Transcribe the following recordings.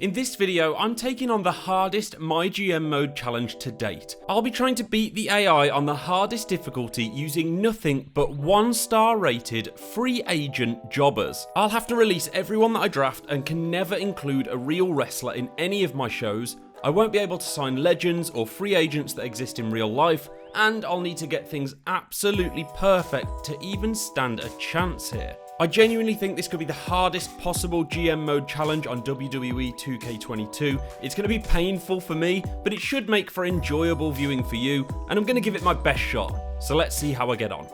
In this video, I'm taking on the hardest MyGM mode challenge to date. I'll be trying to beat the AI on the hardest difficulty using nothing but 1-star rated free agent jobbers. I'll have to release everyone that I draft and can never include a real wrestler in any of my shows. I won't be able to sign legends or free agents that exist in real life, and I'll need to get things absolutely perfect to even stand a chance here. I genuinely think this could be the hardest possible GM mode challenge on WWE 2K22. It's going to be painful for me, but it should make for enjoyable viewing for you, and I'm going to give it my best shot. So let's see how I get on.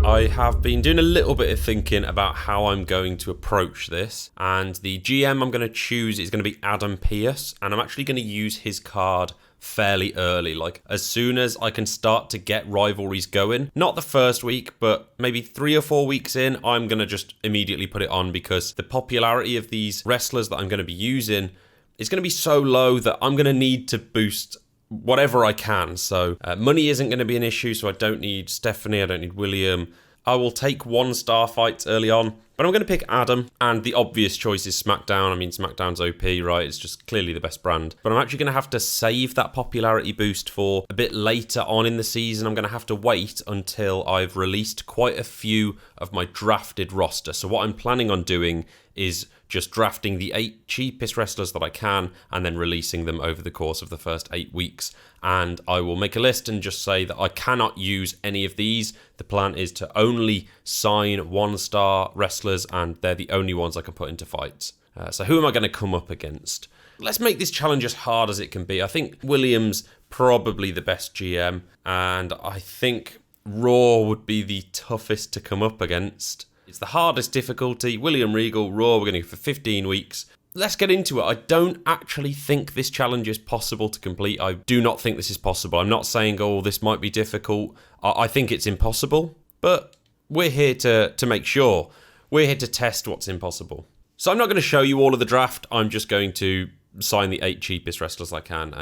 I have been doing a little bit of thinking about how I'm going to approach this, and the GM I'm going to choose is going to be Adam Pearce, and I'm actually going to use his card fairly early, like as soon as I can start to get rivalries going. Not the first week, but maybe 3 or 4 weeks in, I'm going to just immediately put it on because the popularity of these wrestlers that I'm going to be using is going to be so low that I'm going to need to boost whatever I can. So money isn't going to be an issue, so I don't need Stephanie, I don't need William. I will take 1-star fights early on, but I'm going to pick Adam, and the obvious choice is SmackDown. I mean, SmackDown's OP, right? It's just clearly the best brand. But I'm actually going to have to save that popularity boost for a bit later on in the season. I'm going to have to wait until I've released quite a few of my drafted roster. So what I'm planning on doing is just drafting the 8 cheapest wrestlers that I can and then releasing them over the course of the first 8 weeks. And I will make a list and just say that I cannot use any of these. The plan is to only sign 1-star wrestlers, and they're the only ones I can put into fights. So who am I going to come up against? Let's make this challenge as hard as it can be. I think William's probably the best GM, and I think Raw would be the toughest to come up against. It's the hardest difficulty. William Regal, Raw, we're going to go for 15 weeks. Let's get into it. I don't actually think this challenge is possible to complete. I do not think this is possible. I'm not saying, oh, this might be difficult. I think it's impossible, but we're here to make sure. We're here to test what's impossible. So I'm not going to show you all of the draft. I'm just going to sign the 8 cheapest wrestlers I can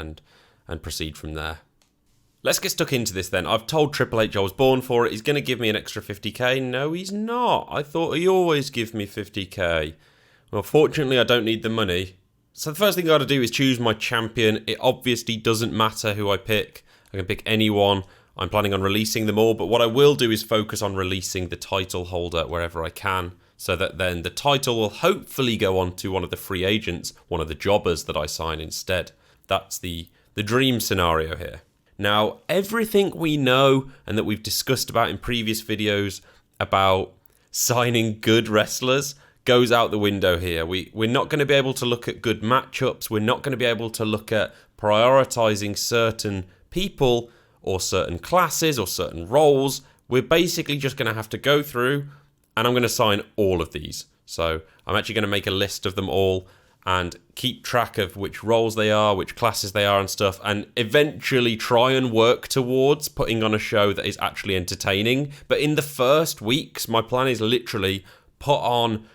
and proceed from there. Let's get stuck into this then. I've told Triple H I was born for it. He's going to give me an extra 50k. No, he's not. I thought he always give me 50k. Well, fortunately, I don't need the money. So the first thing I got to do is choose my champion. It obviously doesn't matter who I pick. I can pick anyone. I'm planning on releasing them all. But what I will do is focus on releasing the title holder wherever I can, so that then the title will hopefully go on to one of the free agents, one of the jobbers that I sign instead. That's the dream scenario here. Now, everything we know and that we've discussed about in previous videos about signing good wrestlers goes out the window here. We're not going to be able to look at good matchups. We're not going to be able to look at prioritizing certain people or certain classes or certain roles. We're basically just going to have to go through, and I'm going to sign all of these. So I'm actually going to make a list of them all and keep track of which roles they are, which classes they are and stuff, and eventually try and work towards putting on a show that is actually entertaining. But in the first weeks, my plan is literally put on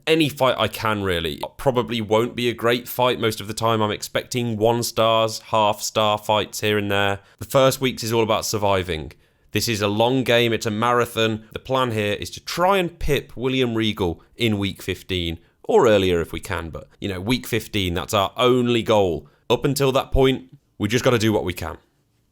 any fight I can, really. It probably won't be a great fight most of the time. I'm expecting 1-stars, half-star fights here and there. The first weeks is all about surviving. This is a long game, it's a marathon. The plan here is to try and pip William Regal in week 15, or earlier if we can, but, week 15, that's our only goal. Up until that point, we just got to do what we can.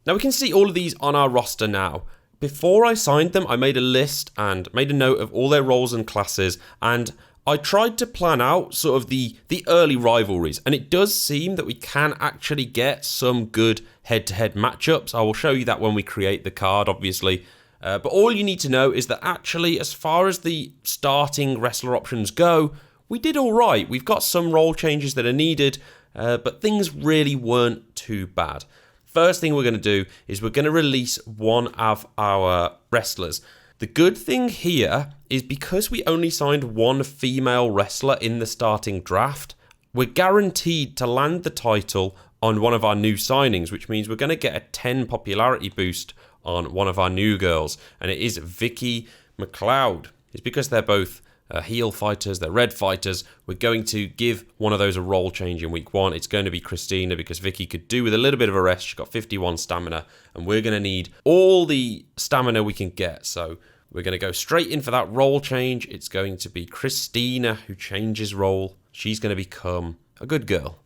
Now, we can see all of these on our roster now. Before I signed them, I made a list and made a note of all their roles and classes, and I tried to plan out sort of the early rivalries, and it does seem that we can actually get some good head-to-head matchups. I will show you that when we create the card, obviously. But all you need to know is that actually, as far as the starting wrestler options go, we did all right. We've got some role changes that are needed, but things really weren't too bad. First thing we're going to do is we're going to release one of our wrestlers. The good thing here is because we only signed one female wrestler in the starting draft, we're guaranteed to land the title on one of our new signings, which means we're going to get a 10 popularity boost on one of our new girls, and it is Vicky McLeod. It's because they're both heel fighters, they're red fighters. We're going to give one of those a role change in week 1. It's going to be Christina, because Vicky could do with a little bit of a rest. She's got 51 stamina, and we're going to need all the stamina we can get. So We're going to go straight in for that role change. It's going to be Christina who changes role. She's going to become a good girl.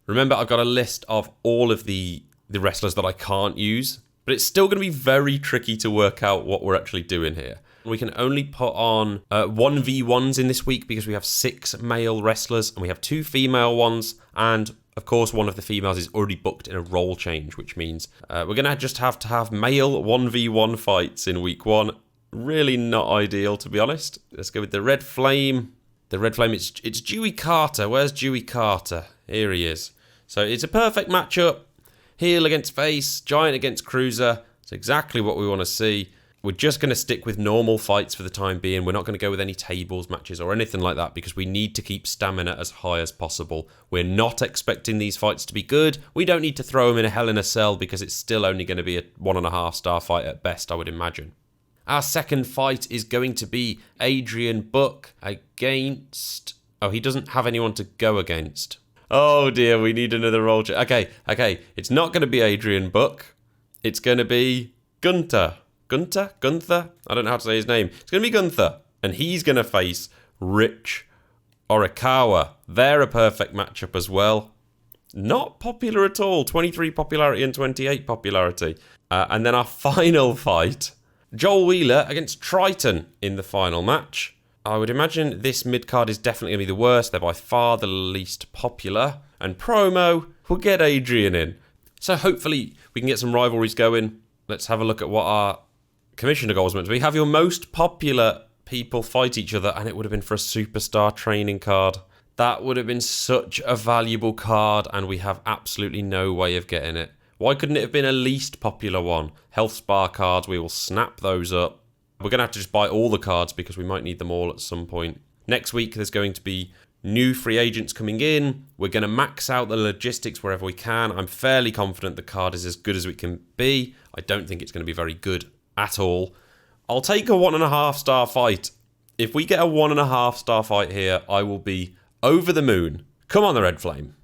Remember, I've got a list of all of the wrestlers that I can't use, but it's still going to be very tricky to work out what we're actually doing here. We can only put on 1v1s in this week because we have 6 male wrestlers and we have 2 female ones. And of course, one of the females is already booked in a role change, which means we're going to just have to have male 1v1 fights in week 1. Really not ideal, to be honest. Let's go with the Red Flame. The Red Flame, it's Dewey Carter. Where's Dewey Carter? Here he is. So it's a perfect matchup. Heel against face, giant against cruiser. It's exactly what we want to see. We're just going to stick with normal fights for the time being. We're not going to go with any tables matches or anything like that because we need to keep stamina as high as possible. We're not expecting these fights to be good. We don't need to throw them in a Hell in a Cell because it's still only going to be a 1.5 star fight at best, I would imagine. Our second fight is going to be Adrian Buck against... Oh, he doesn't have anyone to go against. Oh dear, we need another role change. Okay. It's not going to be Adrian Buck. It's going to be Gunther. Gunther? I don't know how to say his name. It's going to be Gunther. And he's going to face Rich Orikawa. They're a perfect matchup as well. Not popular at all. 23 popularity and 28 popularity. And then our final fight, Joel Wheeler against Triton in the final match. I would imagine this mid-card is definitely going to be the worst. They're by far the least popular. And promo will get Adrian in. So hopefully we can get some rivalries going. Let's have a look at what our commissioner goals meant to be. Have your most popular people fight each other, and it would have been for a superstar training card. That would have been such a valuable card, and we have absolutely no way of getting it. Why couldn't it have been a least popular one? Health Spa cards, we will snap those up. We're going to have to just buy all the cards because we might need them all at some point. Next week, there's going to be new free agents coming in. We're going to max out the logistics wherever we can. I'm fairly confident the card is as good as it can be. I don't think it's going to be very good at all. I'll take a 1.5 star fight. If we get a 1.5 star fight here, I will be over the moon. Come on, the Red Flame.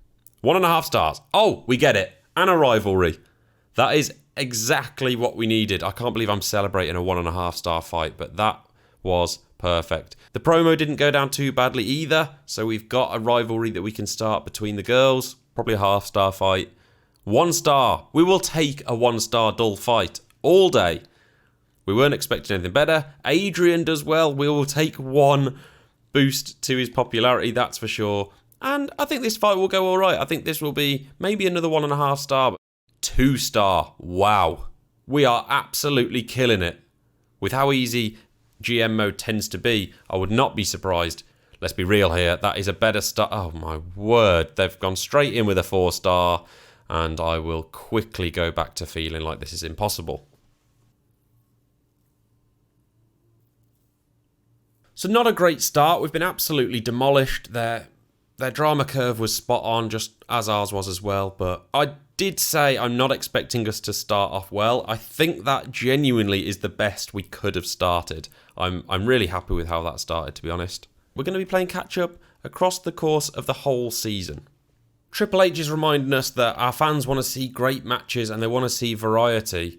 1.5 stars. Oh, we get it. And a rivalry. That is exactly what we needed. I can't believe I'm celebrating a 1.5 star fight, but that was perfect. The promo didn't go down too badly either, so we've got a rivalry that we can start between the girls. Probably a 1/2 star fight. 1 star. We will take a 1 star dull fight all day. We weren't expecting anything better. Adrian does well. We will take 1 boost to his popularity, that's for sure. And I think this fight will go all right. I think this will be maybe another 1.5 star. 2 star. Wow. We are absolutely killing it. With how easy GM mode tends to be, I would not be surprised. Let's be real here. That is a better start. Oh my word. They've gone straight in with a 4 star. And I will quickly go back to feeling like this is impossible. So not a great start. We've been absolutely demolished. Their drama curve was spot on, just as ours was as well. But I did say I'm not expecting us to start off well. I think that genuinely is the best we could have started. I'm really happy with how that started, to be honest. We're going to be playing catch-up across the course of the whole season. Triple H is reminding us that our fans want to see great matches and they want to see variety.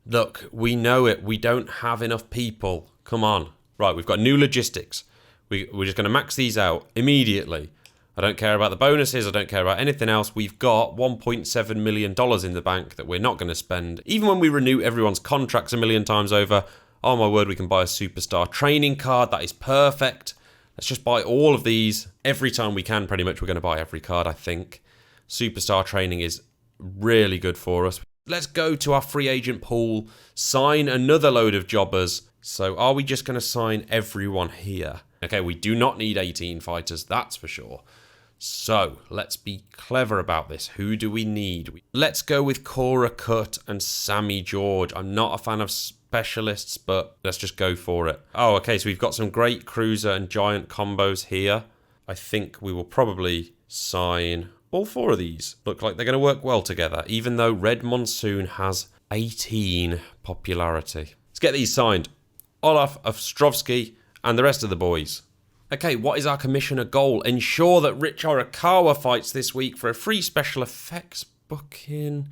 Look, we know it. We don't have enough people. Come on. Right, we've got new logistics. We're just going to max these out immediately. I don't care about the bonuses. I don't care about anything else. We've got $1.7 million in the bank that we're not going to spend. Even when we renew everyone's contracts 1 million times over, oh my word, we can buy a superstar training card. That is perfect. Let's just buy all of these every time we can. Pretty much we're going to buy every card, I think. Superstar training is really good for us. Let's go to our free agent pool, sign another load of jobbers. So are we just going to sign everyone here? Okay, we do not need 18 fighters, that's for sure. So let's be clever about this. Who do we need? Let's go with Cora Cut and Sammy George. I'm not a fan of specialists, but let's just go for it. Oh, okay, so we've got some great cruiser and giant combos here. I think we will probably sign all 4 of these. Look like they're going to work well together, even though Red Monsoon has 18 popularity. Let's get these signed. Olaf Ostrovsky and the rest of the boys. Okay, what is our commissioner goal? Ensure that Rich Orikawa fights this week for a free special effects booking.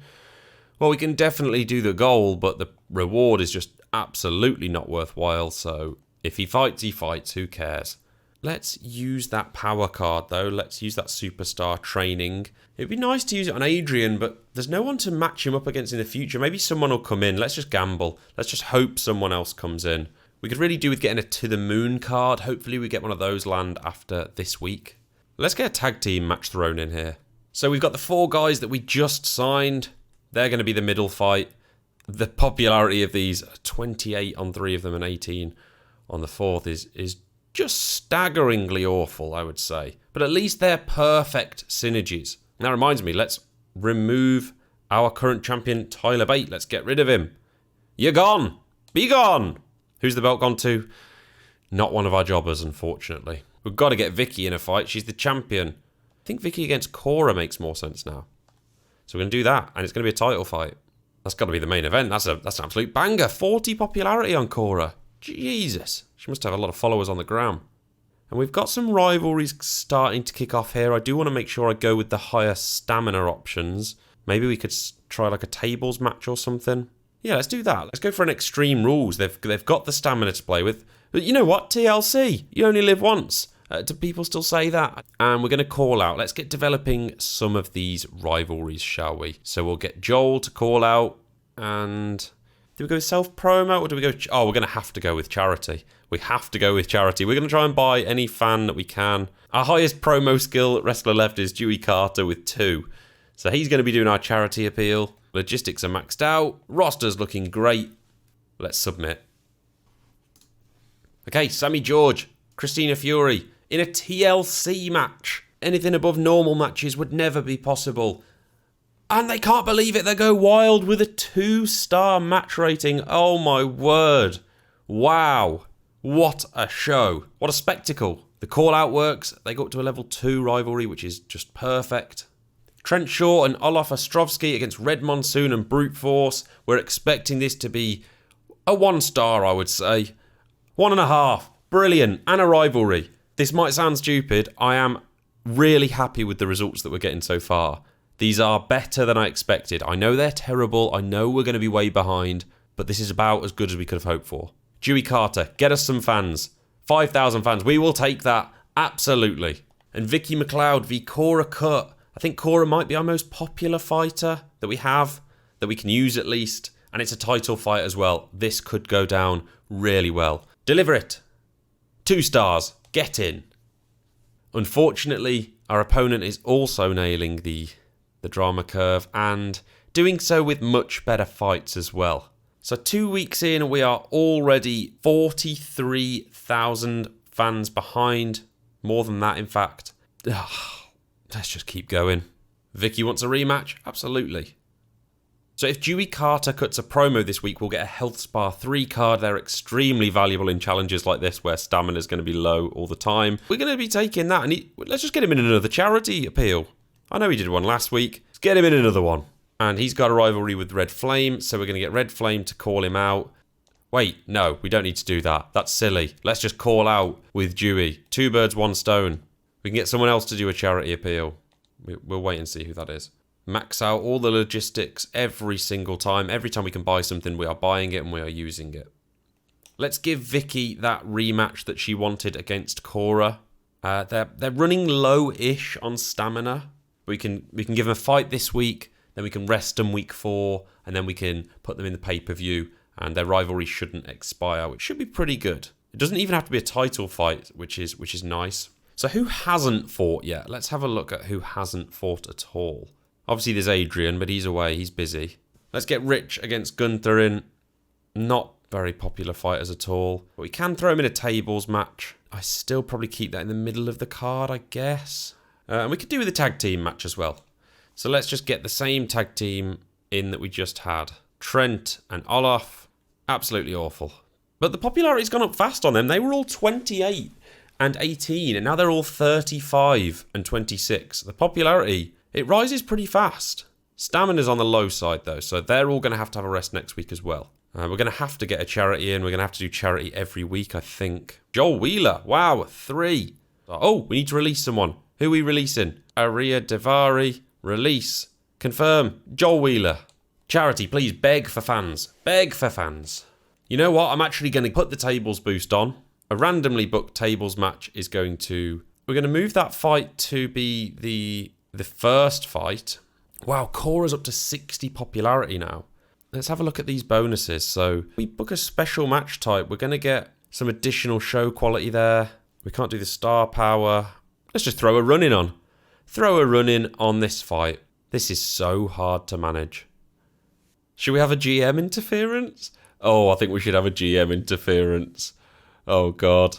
Well, we can definitely do the goal, but the reward is just absolutely not worthwhile. So if he fights, he fights. Who cares? Let's use that power card, though. Let's use that superstar training. It'd be nice to use it on Adrian, but there's no one to match him up against in the future. Maybe someone will come in. Let's just gamble. Let's just hope someone else comes in. We could really do with getting a To The Moon card. Hopefully we get one of those land after this week. Let's get a tag team match thrown in here. So we've got the 4 guys that we just signed. They're going to be the middle fight. The popularity of these, 28 on 3 of them and 18 on the 4th is just staggeringly awful, I would say. But at least they're perfect synergies. And that reminds me, let's remove our current champion, Tyler Bate. Let's get rid of him. You're gone. Be gone. Who's the belt gone to? Not one of our jobbers, unfortunately. We've got to get Vicky in a fight. She's the champion. I think Vicky against Cora makes more sense now. So we're going to do that, and it's going to be a title fight. That's got to be the main event. That's an absolute banger. 40 popularity on Cora. Jesus. She must have a lot of followers on the gram. And we've got some rivalries starting to kick off here. I do want to make sure I go with the higher stamina options. Maybe we could try like a tables match or something. Yeah, let's do that. Let's go for an Extreme Rules. They've got the stamina to play with. But you know what? TLC. You only live once. Do people still say that? And we're going to call out. Let's get developing some of these rivalries, shall we? So we'll get Joel to call out. And do we go with self-promo or do we go... Oh, we're going to have to go with charity. We have to go with charity. We're going to try and buy any fan that we can. Our highest promo skill at Wrestler Left is Dewey Carter with 2. So he's going to be doing our charity appeal. Logistics are maxed out. Roster's looking great. Let's submit. Okay, Sammy George, Christina Fury in a TLC match. Anything above normal matches would never be possible. And they can't believe it. They go wild with a 2-star match rating. Oh my word. Wow. What a show. What a spectacle. The call out works. They go up to a level 2 rivalry, which is just perfect. Trent Shaw and Olaf Ostrovsky against Red Monsoon and Brute Force. We're expecting this to be a 1-star, I would say. 1.5. Brilliant. And a rivalry. This might sound stupid. I am really happy with the results that we're getting so far. These are better than I expected. I know they're terrible. I know we're going to be way behind. But this is about as good as we could have hoped for. Dewey Carter, get us some fans. 5,000 fans. We will take that. Absolutely. And Vicky McLeod v Cora Cut. I think Cora might be our most popular fighter that we have. That we can use at least. And it's a title fight as well. This could go down really well. Deliver it. 2 stars. Get in. Unfortunately, our opponent is also nailing the drama curve and doing so with much better fights as well. So 2 weeks in, we are already 43,000 fans behind. More than that, in fact. Let's just keep going. Vicky wants a rematch? Absolutely. So if Dewey Carter cuts a promo this week, we'll get a Health Spa 3 card. They're extremely valuable in challenges like this where stamina is going to be low all the time. We're going to be taking that and let's just get him in another charity appeal. I know he did one last week. Let's get him in another one. And he's got a rivalry with Red Flame, so we're going to get Red Flame to call him out. Wait, no, we don't need to do that. That's silly. Let's just call out with Dewey. 2 birds, 1 stone. We can get someone else to do a charity appeal. We'll wait and see who that is. Max out all the logistics every single time. Every time we can buy something, we are buying it and we are using it. Let's give Vicky that rematch that she wanted against Cora. They're running low-ish on stamina. We can give them a fight this week, then we can rest them week 4, and then we can put them in the pay-per-view, and their rivalry shouldn't expire, which should be pretty good. It doesn't even have to be a title fight, which is nice. So who hasn't fought yet? Let's have a look at who hasn't fought at all. Obviously, there's Adrian, but he's away. He's busy. Let's get Rich against Gunther in. Not very popular fighters at all. But we can throw him in a tables match. I still probably keep that in the middle of the card, I guess. And we could do with a tag team match as well. So let's just get the same tag team in that we just had. Trent and Olaf. Absolutely awful. But the popularity's gone up fast on them. They were all 28 and 18, and now they're all 35 and 26. The popularity... it rises pretty fast. Stamina's on the low side though, so they're all going to have a rest next week as well. We're going to have to get a charity in. We're going to have to do charity every week, I think. Joel Wheeler. Wow, 3. Oh, we need to release someone. Who are we releasing? Aria Devari. Release. Confirm. Joel Wheeler. Charity, please beg for fans. Beg for fans. You know what? I'm actually going to put the tables boost on. A randomly booked tables match is going to... We're going to move that fight to be the first fight. Wow, Cora's up to 60 popularity now. Let's have a look at these bonuses. So we book a special match type. We're going to get some additional show quality there. We can't do the star power. Let's just throw a run-in on. Throw a run-in on this fight. This is so hard to manage. Should we have a GM interference? Oh, I think we should have a GM interference. Oh, God.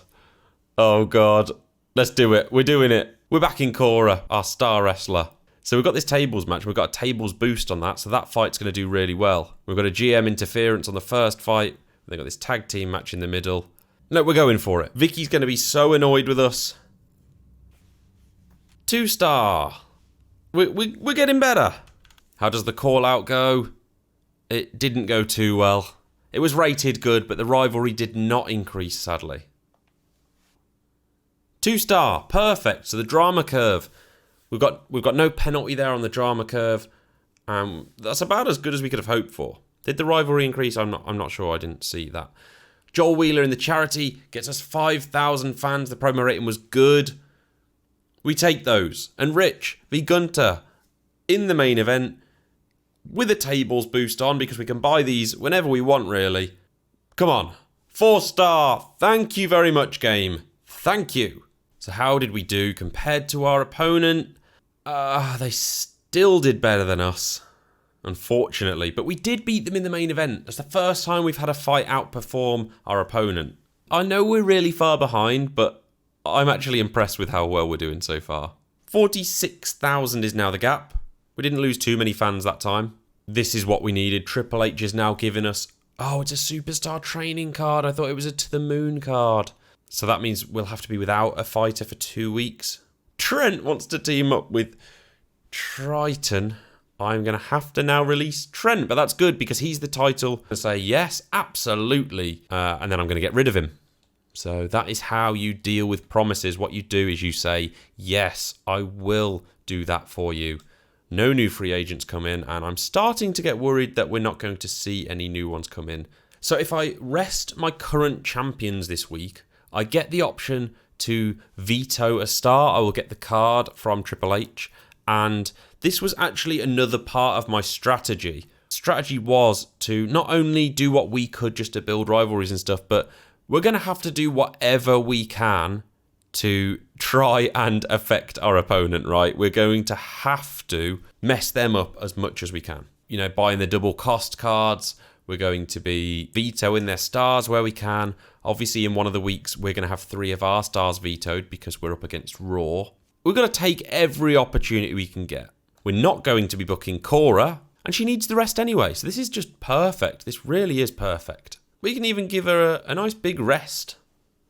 Oh, God. Let's do it. We're doing it. We're backing Cora, our star wrestler. So we've got this tables match. We've got a tables boost on that, so that fight's going to do really well. We've got a GM interference on the first fight. They've got this tag team match in the middle. No, we're going for it. Vicky's going to be so annoyed with us. 2-star. We're getting better. How does the call out go? It didn't go too well. It was rated good, but the rivalry did not increase, sadly. 2-star. Perfect. So the drama curve. We've got no penalty there on the drama curve. That's about as good as we could have hoped for. Did the rivalry increase? I'm not sure. I didn't see that. Joel Wheeler in the charity gets us 5,000 fans. The promo rating was good. We take those. And Rich v Gunter in the main event with a tables boost on because we can buy these whenever we want, really. Come on. 4-star. Thank you very much, game. Thank you. So how did we do compared to our opponent? They still did better than us, unfortunately. But we did beat them in the main event. That's the first time we've had a fight outperform our opponent. I know we're really far behind, but I'm actually impressed with how well we're doing so far. 46,000 is now the gap. We didn't lose too many fans that time. This is what we needed. Triple H is now giving us... Oh, it's a superstar training card. I thought it was a to the moon card. So that means we'll have to be without a fighter for 2 weeks. Trent wants to team up with Triton. I'm going to have to now release Trent, but that's good because he's the title. I say, yes, absolutely. And then I'm going to get rid of him. So that is how you deal with promises. What you do is you say, yes, I will do that for you. No new free agents come in, and I'm starting to get worried that we're not going to see any new ones come in. So if I rest my current champions this week, I get the option to veto a star. I will get the card from Triple H. And this was actually another part of my strategy. Strategy was to not only do what we could just to build rivalries and stuff, but we're going to have to do whatever we can to try and affect our opponent, right? We're going to have to mess them up as much as we can. You know, buying the double cost cards. We're going to be vetoing their stars where we can. Obviously, in one of the weeks, we're going to have 3 of our stars vetoed because we're up against Raw. We're going to take every opportunity we can get. We're not going to be booking Cora, and she needs the rest anyway. So this is just perfect. This really is perfect. We can even give her a nice big rest.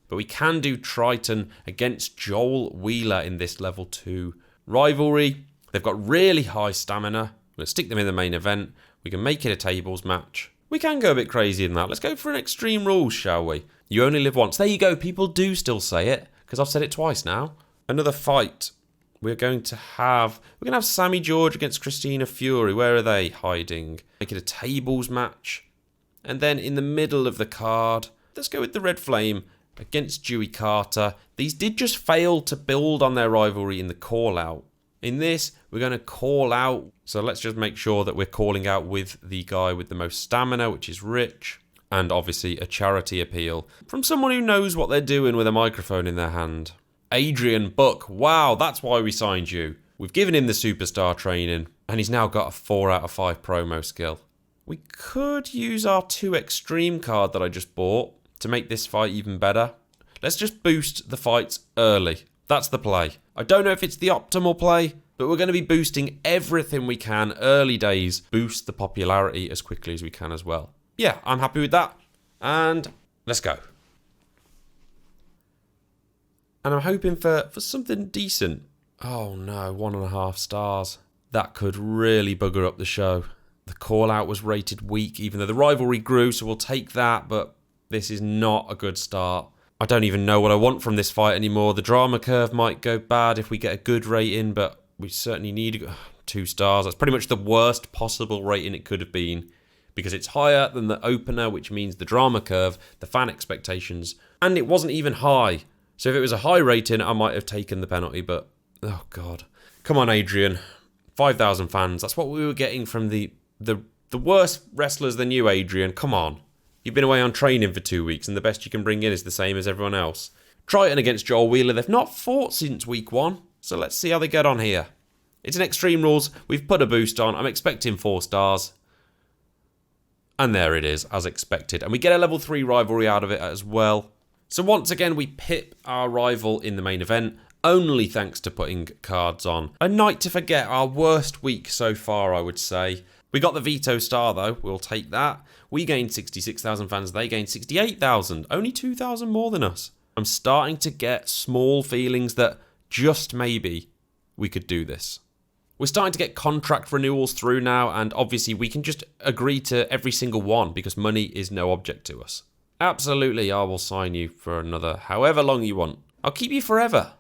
But we can do Triton against Joel Wheeler in this level 2 rivalry. They've got really high stamina. We'll stick them in the main event. We can make it a tables match. We can go a bit crazy than that. Let's go for an Extreme Rules, shall we? You only live once. There you go. People do still say it because I've said it twice now. Another fight. We're going to have Sammy George against Christina Fury. Where are they hiding? Make it a tables match. And then in the middle of the card, let's go with the Red Flame against Dewey Carter. These did just fail to build on their rivalry in the call out. In this, we're going to call out. So let's just make sure that we're calling out with the guy with the most stamina, which is Rich. And obviously a charity appeal from someone who knows what they're doing with a microphone in their hand. Adrian Buck. Wow, that's why we signed you. We've given him the superstar training, and he's now got a 4 out of 5 promo skill. We could use our 2 extreme card that I just bought to make this fight even better. Let's just boost the fights early. That's the play. I don't know if it's the optimal play, but we're going to be boosting everything we can early days. Boost the popularity as quickly as we can as well. Yeah, I'm happy with that. And let's go. And I'm hoping for something decent. Oh no, 1.5 stars. That could really bugger up the show. The call out was rated weak, even though the rivalry grew, so we'll take that, but this is not a good start. I don't even know what I want from this fight anymore. The drama curve might go bad if we get a good rating, but we certainly need 2 stars. That's pretty much the worst possible rating it could have been. because it's higher than the opener, which means the drama curve, the fan expectations, and it wasn't even high. So if it was a high rating, I might have taken the penalty, but oh God. Come on, Adrian. 5,000 fans. That's what we were getting from the worse wrestlers than you, Adrian. Come on. You've been away on training for 2 weeks, and the best you can bring in is the same as everyone else. Triton against Joel Wheeler. They've not fought since week 1, so let's see how they get on here. It's an Extreme Rules. We've put a boost on. I'm expecting 4 stars. And there it is, as expected. And we get a level 3 rivalry out of it as well. So once again, we pip our rival in the main event, only thanks to putting cards on. A night to forget, our worst week so far, I would say. We got the veto star, though. We'll take that. We gained 66,000 fans. They gained 68,000. Only 2,000 more than us. I'm starting to get small feelings that just maybe we could do this. We're starting to get contract renewals through now, and obviously we can just agree to every single one because money is no object to us. Absolutely, I will sign you for another however long you want. I'll keep you forever.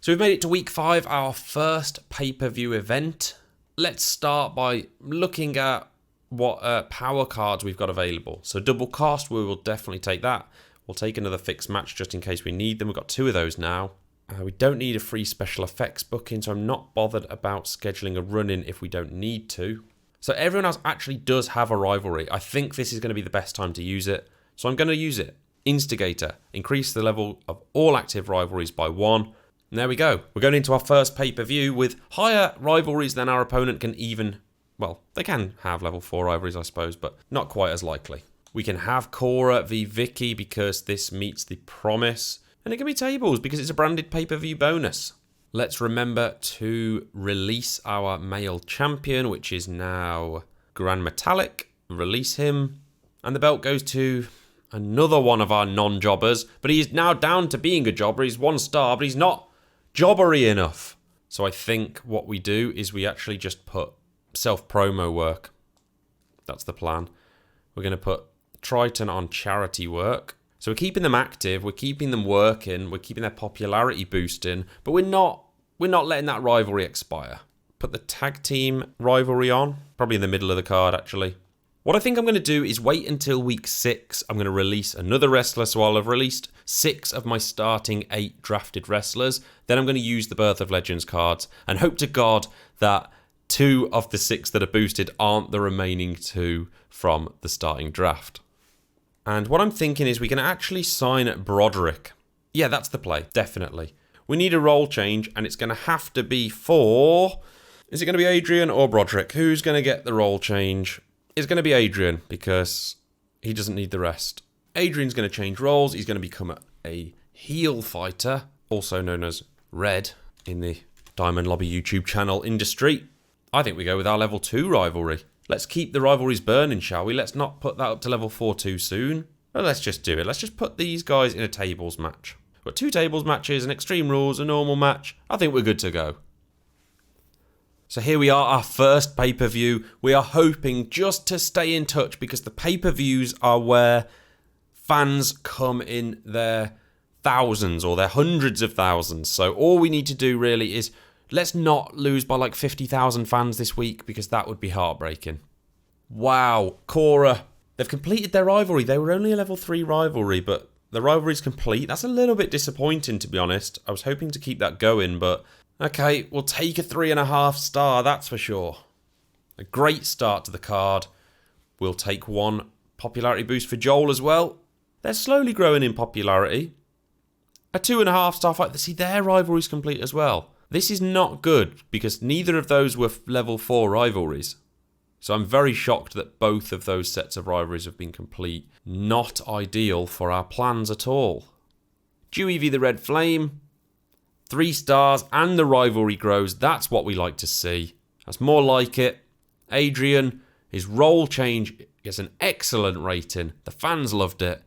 So we've made it to week 5, our first pay-per-view event. Let's start by looking at what power cards we've got available. So double cost, we will definitely take that. We'll take another fixed match just in case we need them. We've got 2 of those now. We don't need a free special effects booking, so I'm not bothered about scheduling a run-in if we don't need to. So everyone else actually does have a rivalry. I think this is going to be the best time to use it, so I'm going to use it. Instigator. Increase the level of all active rivalries by 1. And there we go. We're going into our first pay-per-view with higher rivalries than our opponent can even... Well, they can have level 4 rivalries, I suppose, but not quite as likely. We can have Cora v Vicky because this meets the promise. And it can be tables because it's a branded pay-per-view bonus. Let's remember to release our male champion, which is now Grand Metallic. Release him. And the belt goes to another one of our non-jobbers. But he's now down to being a jobber. He's 1 star, but he's not jobbery enough. So I think what we do is we actually just put self-promo work. That's the plan. We're going to put Triton on charity work. So we're keeping them active, we're keeping them working, we're keeping their popularity boosting, but we're not letting that rivalry expire. Put the tag team rivalry on, probably in the middle of the card actually. What I think I'm going to do is wait until week 6. I'm going to release another wrestler, so I'll have released 6 of my starting 8 drafted wrestlers. Then I'm going to use the Birth of Legends cards and hope to God that 2 of the 6 that are boosted aren't the remaining 2 from the starting draft. And what I'm thinking is we can actually sign Broderick. Yeah, that's the play, definitely. We need a role change, and it's going to have to be for... Is it going to be Adrian or Broderick? Who's going to get the role change? It's going to be Adrian, because he doesn't need the rest. Adrian's going to change roles. He's going to become a heel fighter, also known as Red in the DiamondLobby YouTube channel industry. I think we go with our level 2 rivalry. Let's keep the rivalries burning, shall we? Let's not put that up to level 4 too soon. Well, let's just do it. Let's just put these guys in a tables match. We've got 2 tables matches, an Extreme Rules, a normal match. I think we're good to go. So here we are, our first pay-per-view. We are hoping just to stay in touch because the pay-per-views are where fans come in their thousands or their hundreds of thousands. So all we need to do really is... Let's not lose by like 50,000 fans this week because that would be heartbreaking. Wow, Cora. They've completed their rivalry. They were only a level 3 rivalry, but the rivalry's complete. That's a little bit disappointing, to be honest. I was hoping to keep that going, but... Okay, we'll take a 3.5 star, that's for sure. A great start to the card. We'll take 1 popularity boost for Joel as well. They're slowly growing in popularity. A 2.5 star fight. See, their rivalry's complete as well. This is not good because neither of those were level 4 rivalries. So I'm very shocked that both of those sets of rivalries have been complete. Not ideal for our plans at all. Dewey v the Red Flame. 3 stars and the rivalry grows. That's what we like to see. That's more like it. Adrian, his role change gets an excellent rating. The fans loved it.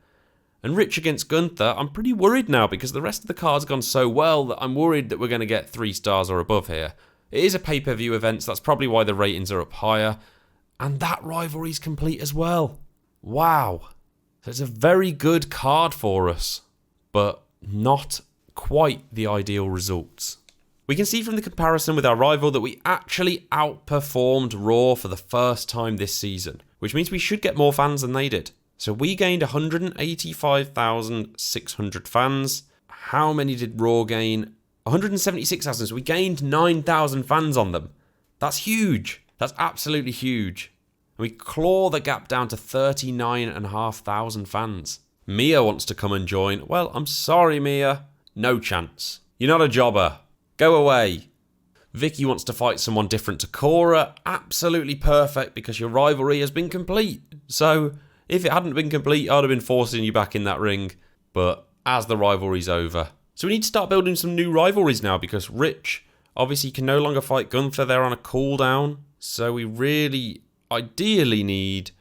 And Rich against Gunther, I'm pretty worried now because the rest of the card's gone so well that I'm worried that we're going to get 3 stars or above here. It is a pay-per-view event, so that's probably why the ratings are up higher. And that rivalry's complete as well. Wow. So it's a very good card for us, but not quite the ideal results. We can see from the comparison with our rival that we actually outperformed Raw for the first time this season, which means we should get more fans than they did. So we gained 185,600 fans. How many did Raw gain? 176,000. So we gained 9,000 fans on them. That's huge. That's absolutely huge. And we claw the gap down to 39,500 fans. Mia wants to come and join. Well, I'm sorry, Mia. No chance. You're not a jobber. Go away. Vicky wants to fight someone different to Cora. Absolutely perfect, because your rivalry has been complete. So if it hadn't been complete, I'd have been forcing you back in that ring. But as the rivalry's over. So we need to start building some new rivalries now, because Rich obviously can no longer fight Gunther. They're on a cooldown. So we really ideally need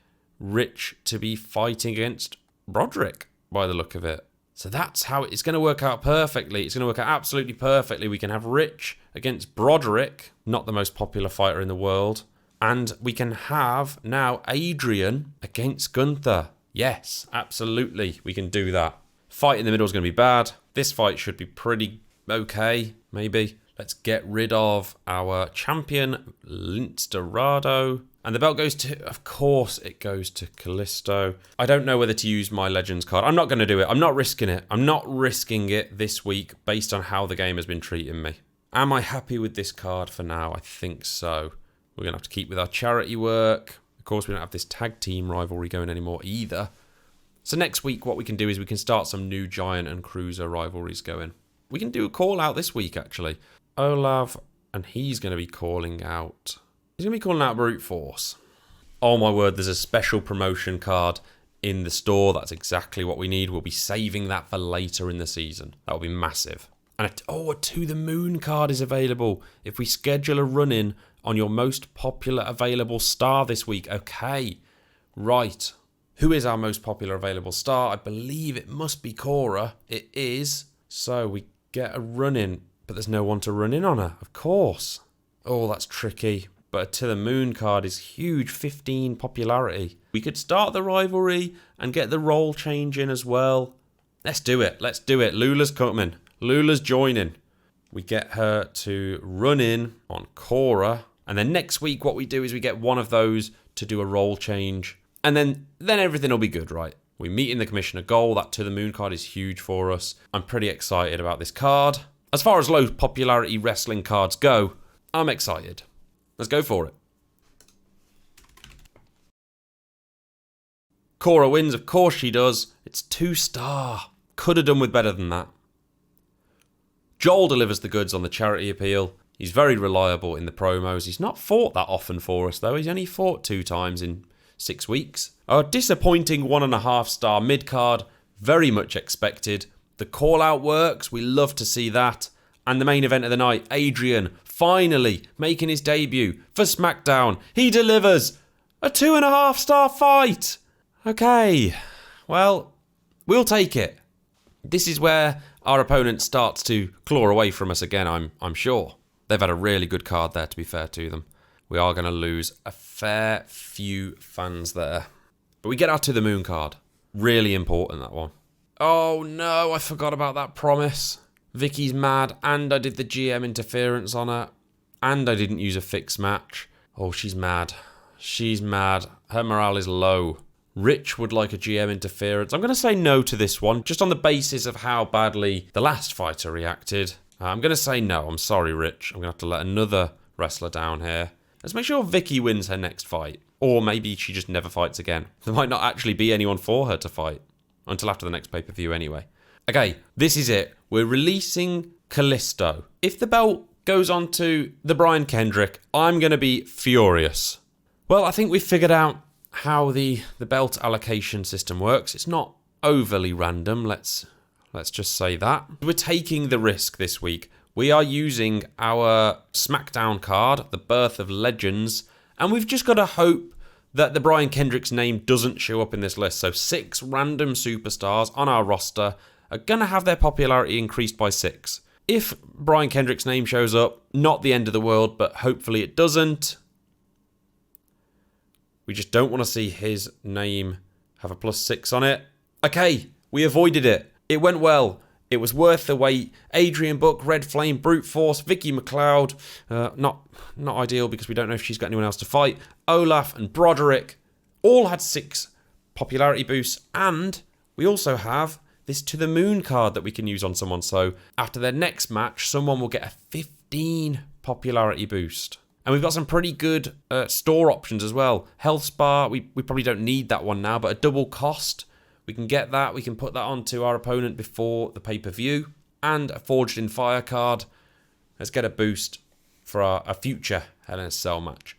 Rich to be fighting against Broderick by the look of it. So that's how it's going to work out perfectly. It's going to work out absolutely perfectly. We can have Rich against Broderick, not the most popular fighter in the world. And we can have now Adrian against Gunther. Yes, absolutely. We can do that. Fight in the middle is going to be bad. This fight should be pretty okay, maybe. Let's get rid of our champion, Lince Dorado. And the belt goes to, of course, it goes to Kalisto. I don't know whether to use my Legends card. I'm not going to do it. I'm not risking it. I'm not risking it this week based on how the game has been treating me. Am I happy with this card for now? I think so. We're going to have to keep with our charity work. Of course, we don't have this tag team rivalry going anymore either. So next week, what we can do is we can start some new Giant and Cruiser rivalries going. We can do a call out this week, actually. Olav, and he's going to be calling out... He's going to be calling out Brute Force. Oh my word, there's a special promotion card in the store. That's exactly what we need. We'll be saving that for later in the season. That will be massive. And a To the Moon card is available. If we schedule a run-in on your most popular available star this week. Okay, right. Who is our most popular available star? I believe it must be Cora. It is. So we get a run-in, but there's no one to run in on her, of course. Oh, that's tricky. But a To the Moon card is huge, 15 popularity. We could start the rivalry and get the role change in as well. Let's do it. Let's do it. Lula's coming. Lula's joining. We get her to run in on Cora. And then next week what we do is we get one of those to do a role change. And then everything will be good, right? We meet in the Commissioner goal. That To the Moon card is huge for us. I'm pretty excited about this card. As far as low popularity wrestling cards go, I'm excited. Let's go for it. Cora wins, of course she does. It's 2-star. Could have done with better than that. Joel delivers the goods on the charity appeal. He's very reliable in the promos. He's not fought that often for us, though. He's only fought 2 times in 6 weeks. A disappointing 1.5-star mid-card. Very much expected. The call-out works. We love to see that. And the main event of the night, Adrian, finally making his debut for SmackDown. He delivers a 2.5-star fight. Okay, well, we'll take it. This is where our opponent starts to claw away from us again, I'm sure. They've had a really good card there, to be fair to them. We are going to lose a fair few fans there. But we get our To the Moon card. Really important, that one. Oh no, I forgot about that promise. Vicky's mad, and I did the GM interference on her, and I didn't use a fixed match. Oh, she's mad. She's mad. Her morale is low. Rich would like a GM interference. I'm going to say no to this one, just on the basis of how badly the last fighter reacted. I'm going to say no. I'm sorry, Rich. I'm going to have to let another wrestler down here. Let's make sure Vicky wins her next fight. Or maybe she just never fights again. There might not actually be anyone for her to fight. Until after the next pay-per-view anyway. Okay, this is it. We're releasing Kalisto. If the belt goes on to the Brian Kendrick, I'm going to be furious. Well, I think we've figured out how the belt allocation system works. It's not overly random, let's just say that. We're taking the risk this week. We are using our SmackDown card, the Birth of Legends, and we've just got to hope that the Brian Kendrick's name doesn't show up in this list. So 6 random superstars on our roster are going to have their popularity increased by 6. If Brian Kendrick's name shows up, not the end of the world, but hopefully it doesn't. We just don't want to see his name have a +6 on it. Okay, we avoided it. It went well. It was worth the wait. Adrian Book, Red Flame, Brute Force, Vicky McLeod. Not ideal because we don't know if she's got anyone else to fight. Olaf and Broderick all had 6 popularity boosts. And we also have this To The Moon card that we can use on someone. So after their next match, someone will get a 15 popularity boost. And we've got some pretty good store options as well. Health Spa, we probably don't need that one now, but a double cost. We can get that. We can put that onto our opponent before the pay-per-view. And a Forged in Fire card. Let's get a boost for a future Hell in a Cell match.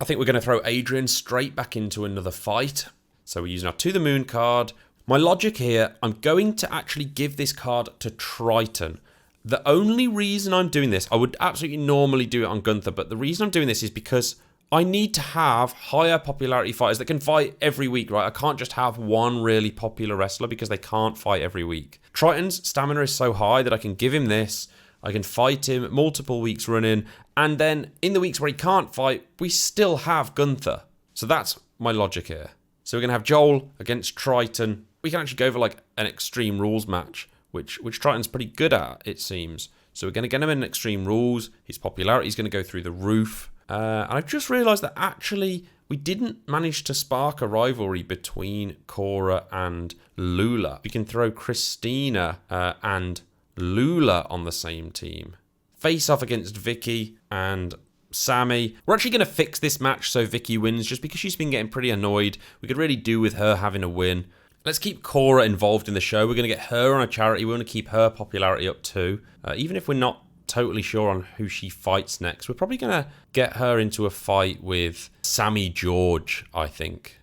I think we're going to throw Adrian straight back into another fight. So we're using our To The Moon card. My logic here, I'm going to actually give this card to Triton. The only reason I'm doing this, I would absolutely normally do it on Gunther, but the reason I'm doing this is because I need to have higher popularity fighters that can fight every week, right? I can't just have one really popular wrestler because they can't fight every week. Triton's stamina is so high that I can give him this. I can fight him multiple weeks running. And then in the weeks where he can't fight, we still have Gunther. So that's my logic here. So we're going to have Joel against Triton. We can actually go for like an Extreme Rules match, which Triton's pretty good at, it seems. So we're going to get him in Extreme Rules. His popularity is going to go through the roof. And I've just realised that actually we didn't manage to spark a rivalry between Cora and Lula. We can throw Christina and Lula on the same team. Face off against Vicky and Sammy. We're actually going to fix this match so Vicky wins just because she's been getting pretty annoyed. We could really do with her having a win. Let's keep Cora involved in the show. We're going to get her on a charity. We want to keep her popularity up too. Even if we're not totally sure on who she fights next, we're probably going to get her into a fight with Sammy George, I think.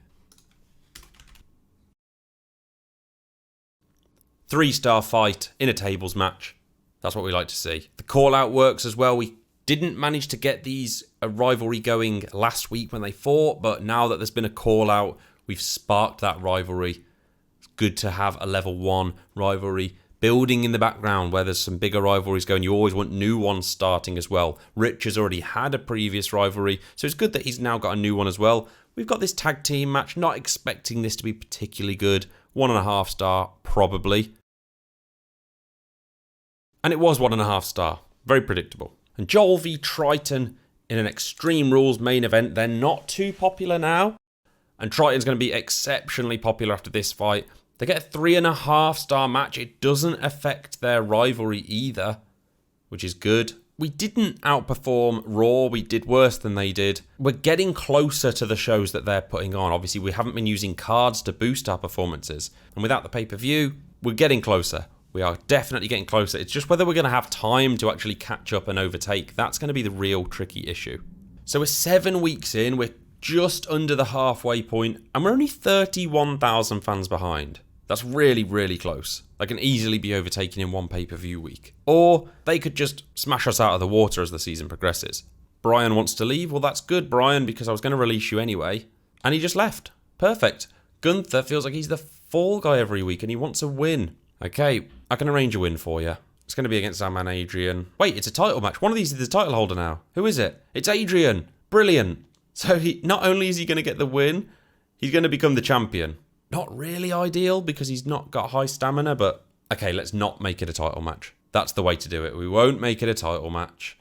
3-star fight in a tables match. That's what we like to see. The call-out works as well. We didn't manage to get these rivalry going last week when they fought, but now that there's been a call-out, we've sparked that rivalry. It's good to have a level 1 rivalry building in the background where there's some bigger rivalries going. You always want new ones starting as well. Rich has already had a previous rivalry, so it's good that he's now got a new one as well. We've got this tag team match, not expecting this to be particularly good. 1.5 star, probably. And it was 1.5 star. Very predictable. And Joel v Triton in an Extreme Rules main event. They're not too popular now. And Triton's going to be exceptionally popular after this fight. They get a 3.5 star match. It doesn't affect their rivalry either, which is good. We didn't outperform Raw. We did worse than they did. We're getting closer to the shows that they're putting on. Obviously, we haven't been using cards to boost our performances. And without the pay-per-view, we're getting closer. We are definitely getting closer. It's just whether we're going to have time to actually catch up and overtake. That's going to be the real tricky issue. So we're 7 weeks in. We're just under the halfway point. And we're only 31,000 fans behind. That's really, really close. They can easily be overtaken in one pay-per-view week. Or they could just smash us out of the water as the season progresses. Brian wants to leave. Well, that's good, Brian, because I was going to release you anyway. And he just left. Perfect. Gunther feels like he's the fall guy every week and he wants a win. Okay, I can arrange a win for you. It's going to be against our man Adrian. Wait, it's a title match. One of these is the title holder now. Who is it? It's Adrian. Brilliant. So not only is he going to get the win, he's going to become the champion. Not really ideal because he's not got high stamina, but okay, let's not make it a title match. That's the way to do it. We won't make it a title match,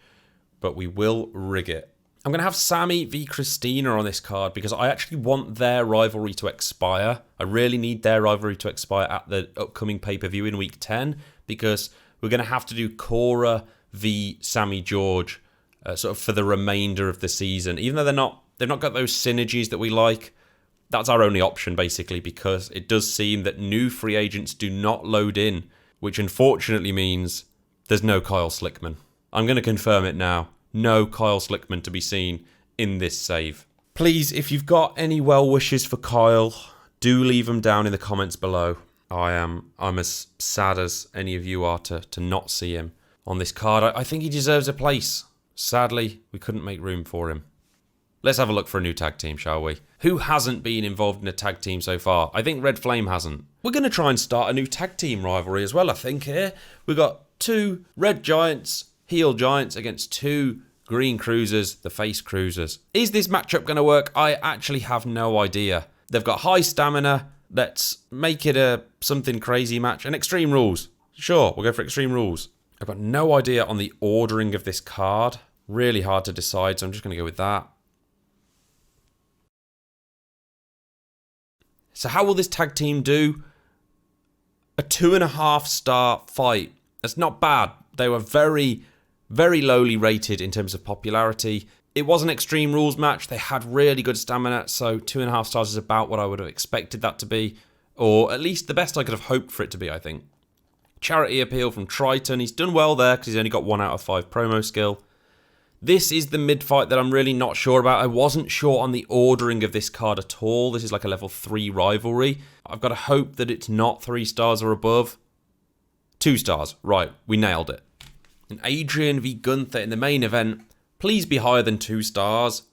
but we will rig it. I'm going to have Sammy v Christina on this card because I actually want their rivalry to expire. I really need their rivalry to expire at the upcoming pay-per-view in week 10 because we're going to have to do Cora v Sammy George sort of for the remainder of the season. Even though they've not got those synergies that we like, that's our only option basically because it does seem that new free agents do not load in, which unfortunately means there's no Kyle Slickman. I'm going to confirm it now. No Kyle Slickman to be seen in this save. Please, if you've got any well wishes for Kyle, do leave them down in the comments below. I'm as sad as any of you are to not see him on this card. I think he deserves a place. Sadly, we couldn't make room for him. Let's have a look for a new tag team, shall we? Who hasn't been involved in a tag team so far? I think Red Flame hasn't. We're going to try and start a new tag team rivalry as well, I think, here. We've got 2 Red Giants, heel Giants against 2 Green Cruisers, the Face Cruisers. Is this matchup going to work? I actually have no idea. They've got high stamina. Let's make it a something crazy match. And Extreme Rules. Sure, we'll go for Extreme Rules. I've got no idea on the ordering of this card. Really hard to decide, so I'm just going to go with that. So how will this tag team do? A 2.5-star fight. That's not bad. They were very, very lowly rated in terms of popularity. It was an Extreme Rules match. They had really good stamina, so 2.5 stars is about what I would have expected that to be. Or at least the best I could have hoped for it to be, I think. Charity appeal from Triton. He's done well there because he's only got 1 out of 5 promo skill. This is the mid-fight that I'm really not sure about. I wasn't sure on the ordering of this card at all. This is like a level 3 rivalry. I've got to hope that it's not 3 stars or above. 2 stars. Right, we nailed it. And Adrian v Gunther in the main event. Please be higher than 2 stars.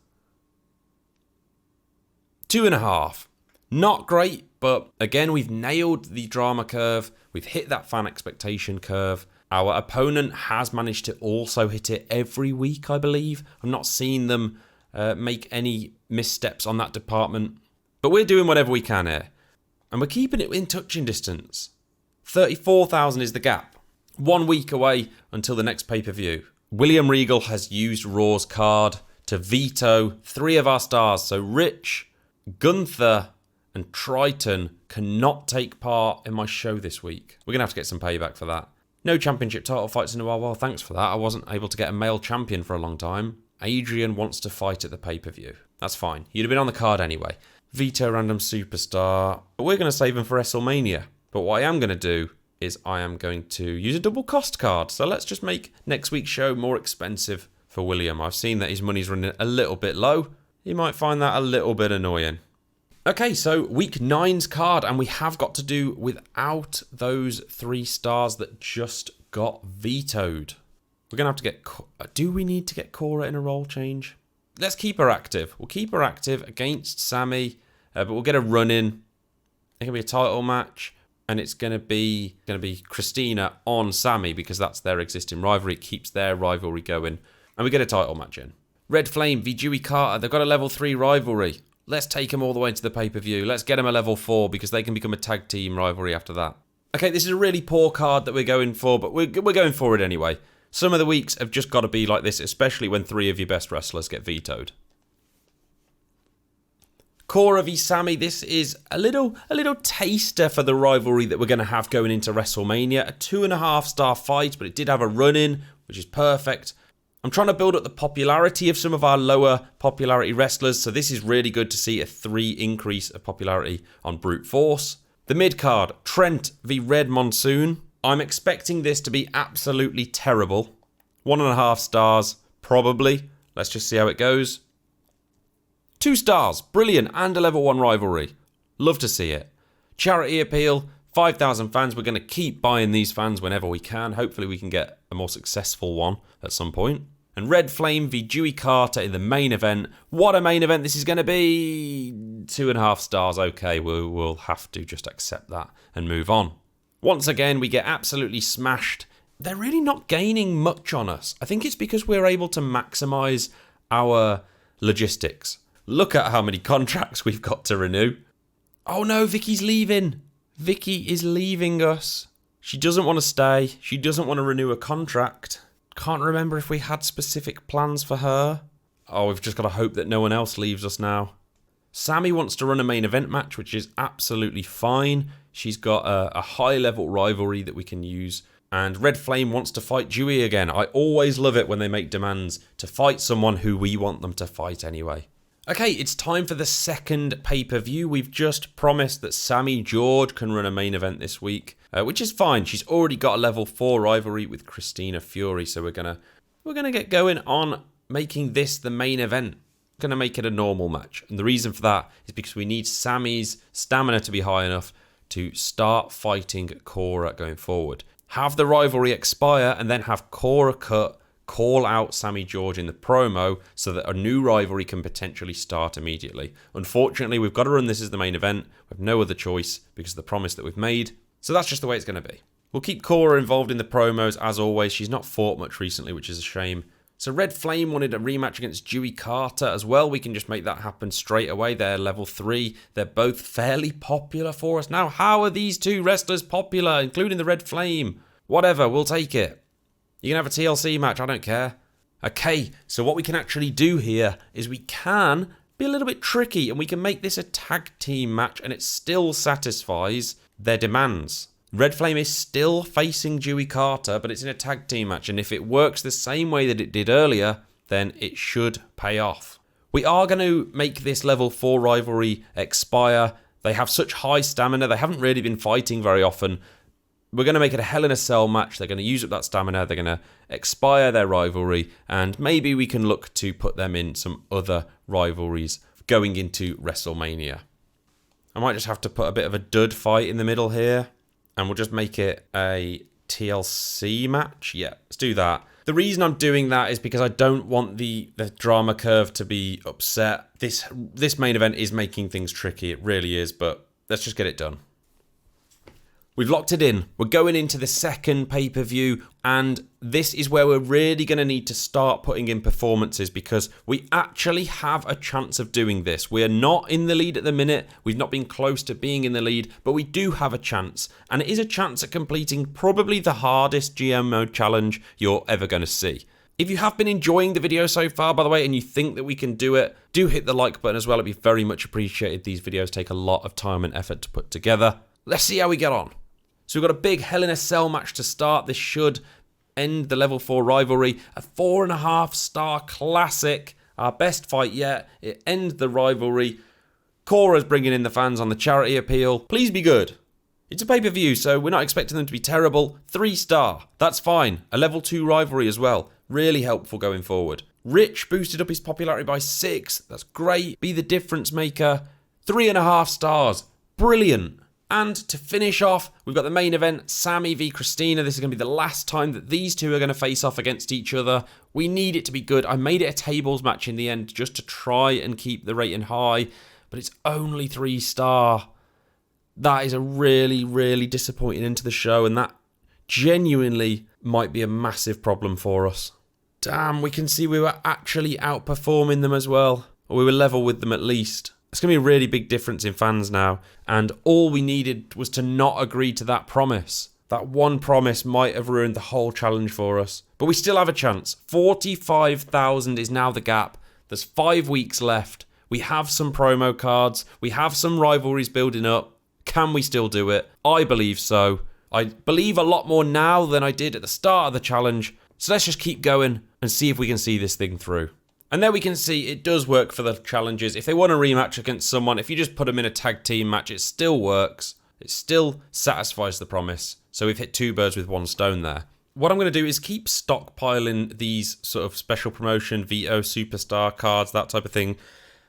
2.5. Not great, but again, we've nailed the drama curve. We've hit that fan expectation curve. Our opponent has managed to also hit it every week, I believe. I'm not seeing them make any missteps on that department. But we're doing whatever we can here. And we're keeping it in touching distance. 34,000 is the gap. 1 week away until the next pay-per-view. William Regal has used Raw's card to veto 3 of our stars. So Rich, Gunther, and Triton cannot take part in my show this week. We're going to have to get some payback for that. No championship title fights in a while. Well, thanks for that. I wasn't able to get a male champion for a long time. Adrian wants to fight at the pay-per-view. That's fine. You'd have been on the card anyway. Veto random superstar. But we're going to save him for Wrestlemania. But what I am going to do is I am going to use a double cost card. So let's just make next week's show more expensive for William. I've seen that his money's running a little bit low. You might find that a little bit annoying. Okay, so week 9's card, and we have got to do without those 3 stars that just got vetoed. We're going to have to get... Do we need to get Cora in a role change? Let's keep her active. We'll keep her active against Sammy, but we'll get a run-in. It can be a title match, and it's going to be Christina on Sammy because that's their existing rivalry. It keeps their rivalry going, and we get a title match in. Red Flame v Dewey Carter. They've got a level 3 rivalry. Let's take them all the way to the pay-per-view. Let's get them a level 4 because they can become a tag team rivalry after that. Okay, this is a really poor card that we're going for, but we're going for it anyway. Some of the weeks have just got to be like this, especially when 3 of your best wrestlers get vetoed. Cora v Sammy, this is a little taster for the rivalry that we're going to have going into WrestleMania. A 2.5-star fight, but it did have a run-in, which is perfect. I'm trying to build up the popularity of some of our lower popularity wrestlers, so this is really good to see a 3 increase of popularity on Brute Force. The mid-card, Trent v Red Monsoon. I'm expecting this to be absolutely terrible. 1.5 stars, probably. Let's just see how it goes. 2 stars, brilliant, and a level 1 rivalry. Love to see it. Charity appeal, 5,000 fans. We're going to keep buying these fans whenever we can. Hopefully we can get a more successful one at some point. And Red Flame v Dewey Carter in the main event. What a main event this is going to be. 2.5 stars. Okay, we'll have to just accept that and move on. Once again, we get absolutely smashed. They're really not gaining much on us. I think it's because we're able to maximize our logistics. Look at how many contracts we've got to renew. Oh no, Vicky's leaving. Vicky is leaving us. She doesn't want to stay. She doesn't want to renew a contract. Can't remember if we had specific plans for her. Oh, we've just got to hope that no one else leaves us now. Sammy wants to run a main event match, which is absolutely fine. She's got a high-level rivalry that we can use. And Red Flame wants to fight Dewey again. I always love it when they make demands to fight someone who we want them to fight anyway. Okay, it's time for the second pay-per-view. We've just promised that Sammy George can run a main event this week, which is fine. She's already got a level 4 rivalry with Christina Fury, so we're gonna get going on making this the main event. We're gonna make it a normal match, and the reason for that is because we need Sammy's stamina to be high enough to start fighting Cora going forward. Have the rivalry expire, and then have Cora call out Sammy George in the promo so that a new rivalry can potentially start immediately. Unfortunately, we've got to run this as the main event. We have no other choice because of the promise that we've made. So that's just the way it's going to be. We'll keep Cora involved in the promos as always. She's not fought much recently, which is a shame. So Red Flame wanted a rematch against Dewey Carter as well. We can just make that happen straight away. They're level 3. They're both fairly popular for us. Now, how are these 2 wrestlers popular, including the Red Flame? Whatever, we'll take it. You can have a TLC match, I don't care. Okay, so what we can actually do here is we can be a little bit tricky and we can make this a tag team match and it still satisfies their demands. Red Flame is still facing Dewey Carter, but it's in a tag team match, and if it works the same way that it did earlier, then it should pay off. We are going to make this level 4 rivalry expire. They have such high stamina, they haven't really been fighting very often. We're going to make it a Hell in a Cell match. They're going to use up that stamina, they're going to expire their rivalry, and maybe we can look to put them in some other rivalries going into WrestleMania. I might just have to put a bit of a dud fight in the middle here, and we'll just make it a TLC match. Yeah, let's do that. The reason I'm doing that is because I don't want the drama curve to be upset. This main event is making things tricky, it really is, but let's just get it done. We've locked it in. We're going into the second pay-per-view, and this is where we're really going to need to start putting in performances because we actually have a chance of doing this. We're not in the lead at the minute. We've not been close to being in the lead, but we do have a chance, and it is a chance at completing probably the hardest GM mode challenge you're ever going to see. If you have been enjoying the video so far, by the way, and you think that we can do it, do hit the like button as well. It'd be very much appreciated. These videos take a lot of time and effort to put together. Let's see how we get on. So we've got a big Hell in a Cell match to start. This should end the level 4 rivalry. A 4.5 star classic. Our best fight yet. It ends the rivalry. Cora's bringing in the fans on the charity appeal. Please be good. It's a pay-per-view, so we're not expecting them to be terrible. 3 star. That's fine. A level 2 rivalry as well. Really helpful going forward. Rich boosted up his popularity by 6. That's great. Be the difference maker. 3.5 stars. Brilliant. And to finish off, we've got the main event, Sammy v Christina. This is going to be the last time that these two are going to face off against each other. We need it to be good. I made it a tables match in the end just to try and keep the rating high, but it's only 3 star. That is a really, really disappointing end to the show, and that genuinely might be a massive problem for us. Damn, we can see we were actually outperforming them as well, or we were level with them at least. It's going to be a really big difference in fans now, and all we needed was to not agree to that promise. That one promise might have ruined the whole challenge for us, but we still have a chance. 45,000 is now the gap. There's 5 weeks left. We have some promo cards. We have some rivalries building up. Can we still do it? I believe so. I believe a lot more now than I did at the start of the challenge, so let's just keep going and see if we can see this thing through. And there we can see it does work for the challenges. If they want a rematch against someone, if you just put them in a tag team match, it still works. It still satisfies the promise. So we've hit 2 birds with 1 stone there. What I'm going to do is keep stockpiling these sort of special promotion, Veto, Superstar cards, that type of thing.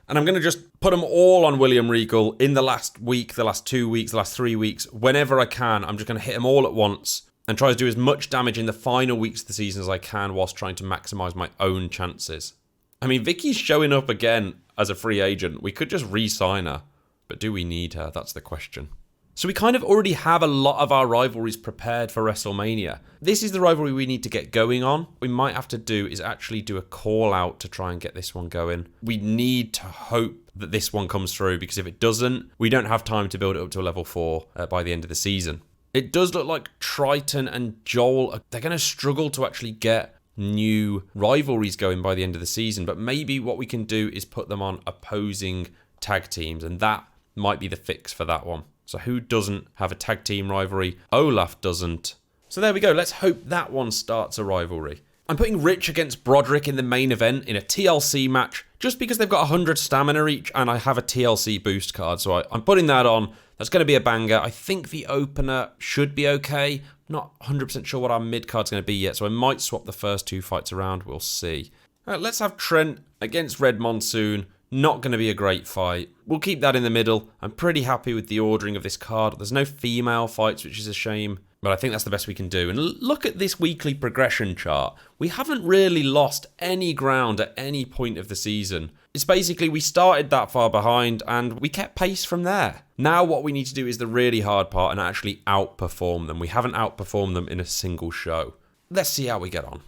And I'm going to just put them all on William Regal in the last week, the last 2 weeks, the last 3 weeks. Whenever I can, I'm just going to hit them all at once and try to do as much damage in the final weeks of the season as I can whilst trying to maximise my own chances. I mean, Vicky's showing up again as a free agent. We could just re-sign her. But do we need her? That's the question. So we kind of already have a lot of our rivalries prepared for WrestleMania. This is the rivalry we need to get going on. What we might have to do is actually do a call out to try and get this one going. We need to hope that this one comes through, because if it doesn't, we don't have time to build it up to a level 4 by the end of the season. It does look like Triton and Joel, they're going to struggle to actually get new rivalries going by the end of the season, but maybe what we can do is put them on opposing tag teams, and that might be the fix for that one. So who doesn't have a tag team rivalry? Olaf doesn't. So there we go. Let's hope that one starts a rivalry. I'm putting Rich against Broderick in the main event in a TLC match just because they've got 100 stamina each and I have a TLC boost card, so I'm putting that on. That's going to be a banger. I think the opener should be okay. Not 100% sure what our mid card's going to be yet, so I might swap the first 2 fights around. We'll see. All right, let's have Trent against Red Monsoon. Not going to be a great fight. We'll keep that in the middle. I'm pretty happy with the ordering of this card. There's no female fights, which is a shame, but I think that's the best we can do. And look at this weekly progression chart. We haven't really lost any ground at any point of the season. It's basically we started that far behind and we kept pace from there. Now what we need to do is the really hard part and actually outperform them. We haven't outperformed them in a single show. Let's see how we get on.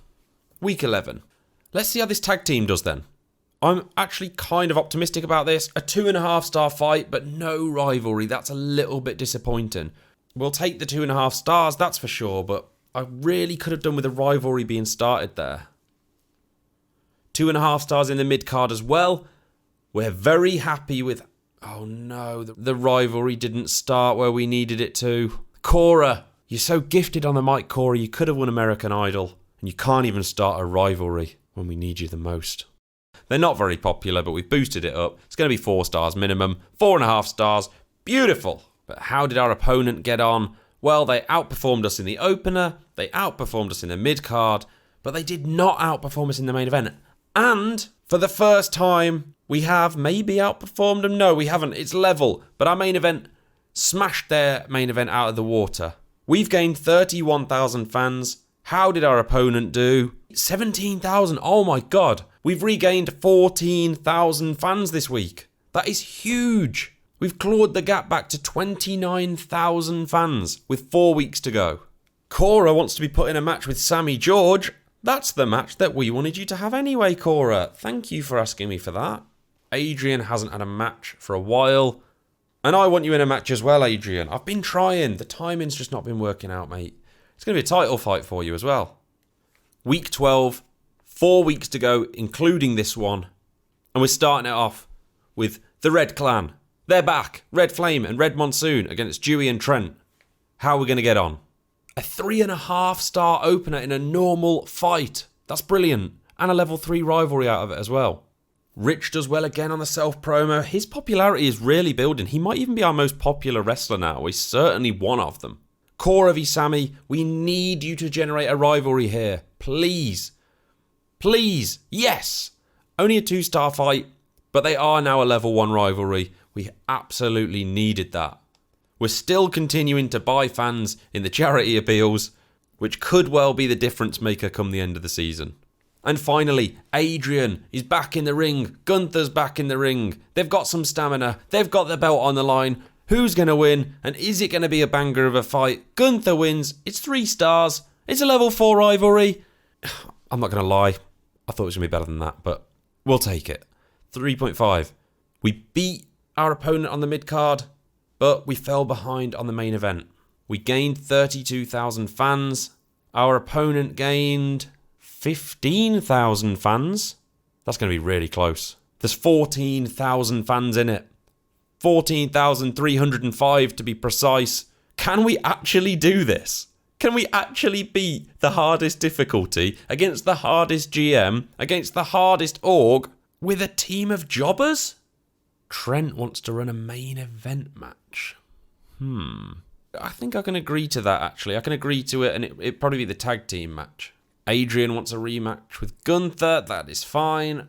Week 11. Let's see how this tag team does then. I'm actually kind of optimistic about this. A 2.5 star fight, but no rivalry. That's a little bit disappointing. We'll take the 2.5 stars, that's for sure, but I really could have done with a rivalry being started there. 2.5 stars in the mid-card as well. We're very happy with... Oh no, the rivalry didn't start where we needed it to. Cora, you're so gifted on the mic, Cora. You could have won American Idol. And you can't even start a rivalry when we need you the most. They're not very popular, but we've boosted it up. It's going to be 4 stars minimum. 4.5 stars. Beautiful. But how did our opponent get on? Well, they outperformed us in the opener. They outperformed us in the mid-card. But they did not outperform us in the main event. And for the first time, we have maybe outperformed them. No, we haven't. It's level. But our main event smashed their main event out of the water. We've gained 31,000 fans. How did our opponent do? 17,000. Oh my God. We've regained 14,000 fans this week. That is huge. We've clawed the gap back to 29,000 fans with 4 weeks to go. Cora wants to be put in a match with Sammy George. That's the match that we wanted you to have anyway, Cora. Thank you for asking me for that. Adrian hasn't had a match for a while. And I want you in a match as well, Adrian. I've been trying. The timing's just not been working out, mate. It's going to be a title fight for you as well. Week 12. 4 weeks to go, including this one. And we're starting it off with the Red Clan. They're back. Red Flame and Red Monsoon against Dewey and Trent. How are we going to get on? A 3.5 star opener in a normal fight. That's brilliant. And a level 3 rivalry out of it as well. Rich does well again on the self-promo. His popularity is really building. He might even be our most popular wrestler now. He's certainly one of them. Cora v Sammy, we need you to generate a rivalry here. Please. Please. Yes. Only a 2-star fight, but they are now a level 1 rivalry. We absolutely needed that. We're still continuing to buy fans in the charity appeals, which could well be the difference maker come the end of the season. And finally, Adrian is back in the ring. Gunther's back in the ring. They've got some stamina. They've got the belt on the line. Who's going to win? And is it going to be a banger of a fight? Gunther wins. It's 3 stars. It's a level 4 rivalry. I'm not going to lie. I thought it was going to be better than that, but we'll take it. 3.5. We beat our opponent on the mid-card, but we fell behind on the main event. We gained 32,000 fans. Our opponent gained 15,000 fans. That's going to be really close. There's 14,000 fans in it. 14,305 to be precise. Can we actually do this? Can we actually beat the hardest difficulty against the hardest GM, against the hardest org, with a team of jobbers? Trent wants to run a main event match. I think I can agree to that, actually. I can agree to it, and it'd probably be the tag team match. Adrian wants a rematch with Gunther. That is fine.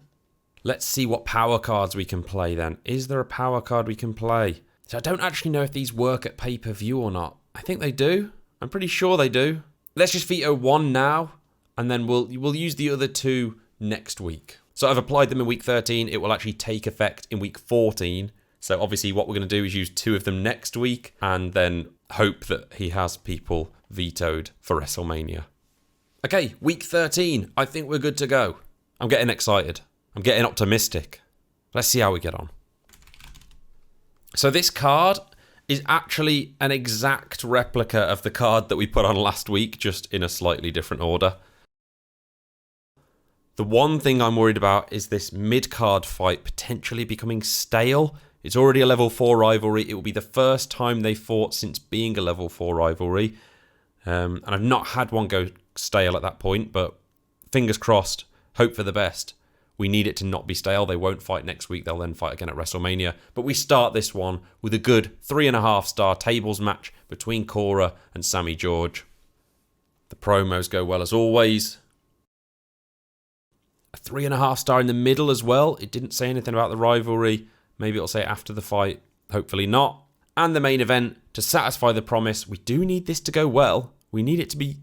Let's see what power cards we can play then. Is there a power card we can play? So I don't actually know if these work at pay-per-view or not. I think they do. I'm pretty sure they do. Let's just veto 1 now, and then we'll use the other 2 next week. So I've applied them in week 13. It will actually take effect in week 14. So obviously what we're going to do is use 2 of them next week, and then hope that he has people vetoed for Wrestlemania. Okay, week 13. I think we're good to go. I'm getting excited. I'm getting optimistic. Let's see how we get on. So this card is actually an exact replica of the card that we put on last week, just in a slightly different order. The one thing I'm worried about is this mid-card fight potentially becoming stale. It's already a level 4 rivalry. It will be the first time they fought since being a level 4 rivalry. And I've not had one go stale at that point, but fingers crossed, hope for the best. We need it to not be stale. They won't fight next week. They'll then fight again at WrestleMania. But we start this one with a good 3.5 star tables match between Cora and Sammy George. The promos go well as always. A 3.5 star in the middle as well. It didn't say anything about the rivalry. Maybe it'll say after the fight. Hopefully not. And the main event, to satisfy the promise, we do need this to go well. We need it to be...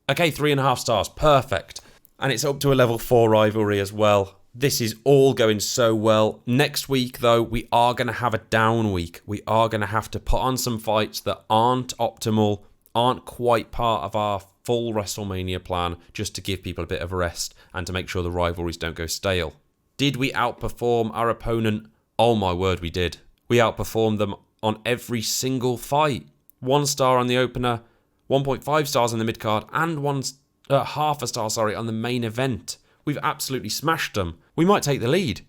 Okay, 3.5 stars. Perfect. And it's up to a level 4 rivalry as well. This is all going so well. Next week, though, we are going to have a down week. We are going to have to put on some fights that aren't optimal, aren't quite part of our full WrestleMania plan, just to give people a bit of a rest and to make sure the rivalries don't go stale. Did we outperform our opponent? Oh my word, we did. We outperformed them on every single fight. 1 star on the opener, 1.5 stars in the mid-card, and half a star, on the main event. We've absolutely smashed them. We might take the lead.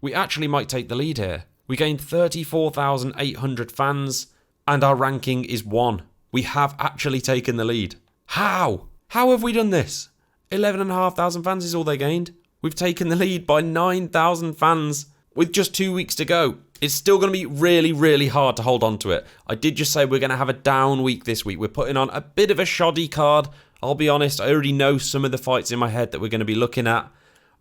We actually might take the lead here. We gained 34,800 fans, and our ranking is 1. We have actually taken the lead. How? How have we done this? 11,500 fans is all they gained. We've taken the lead by 9,000 fans with just 2 weeks to go. It's still going to be really, really hard to hold on to it. I did just say we're going to have a down week this week. We're putting on a bit of a shoddy card. I'll be honest, I already know some of the fights in my head that we're going to be looking at,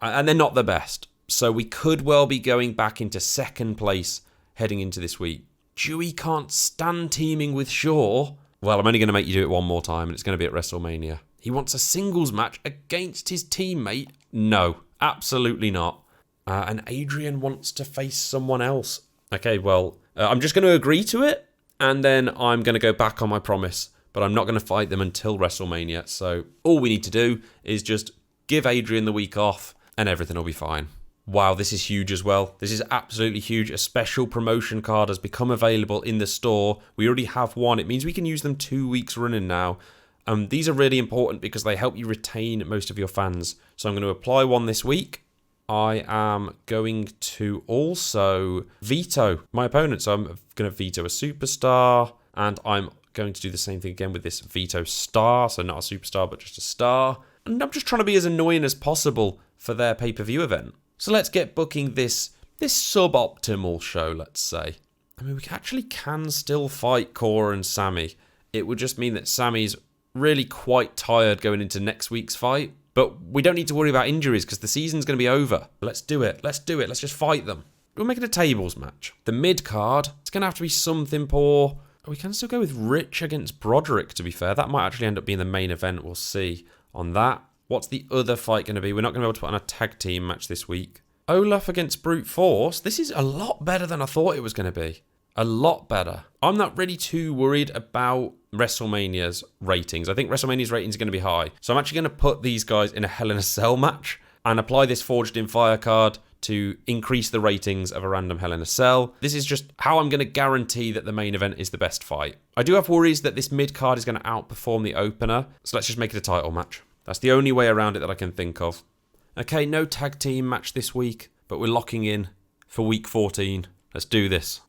and they're not the best. So we could well be going back into second place heading into this week. Dewey can't stand teaming with Shaw. Well, I'm only going to make you do it one more time, and it's going to be at WrestleMania. He wants a singles match against his teammate? No, absolutely not. And Adrian wants to face someone else. Okay, well, I'm just going to agree to it, and then I'm going to go back on my promise. But I'm not going to fight them until WrestleMania. So all we need to do is just give Adrian the week off, and everything will be fine. Wow, this is huge as well. This is absolutely huge. A special promotion card has become available in the store. We already have one. It means we can use them 2 weeks running now. These are really important because they help you retain most of your fans. So I'm going to apply one this week. I am going to also veto my opponent. So I'm going to veto a superstar, and I'm going to do the same thing again with this veto star. So not a superstar, but just a star. And I'm just trying to be as annoying as possible for their pay-per-view event. So let's get booking this suboptimal show, let's say. I mean, we actually can still fight Cora and Sammy. It would just mean that Sammy's really quite tired going into next week's fight. But we don't need to worry about injuries because the season's going to be over. Let's do it. Let's do it. Let's just fight them. We'll make it a tables match. The mid-card, it's going to have to be something poor. We can still go with Rich against Broderick, to be fair. That might actually end up being the main event. We'll see on that. What's the other fight going to be? We're not going to be able to put on a tag team match this week. Olaf against Brute Force. This is a lot better than I thought it was going to be. A lot better. I'm not really too worried about WrestleMania's ratings. I think WrestleMania's ratings are going to be high. So I'm actually going to put these guys in a Hell in a Cell match and apply this Forged in Fire card to increase the ratings of a random Hell in a Cell. This is just how I'm going to guarantee that the main event is the best fight. I do have worries that this mid card is going to outperform the opener. So let's just make it a title match. That's the only way around it that I can think of. Okay, no tag team match this week, but we're locking in for week 14. Let's do this.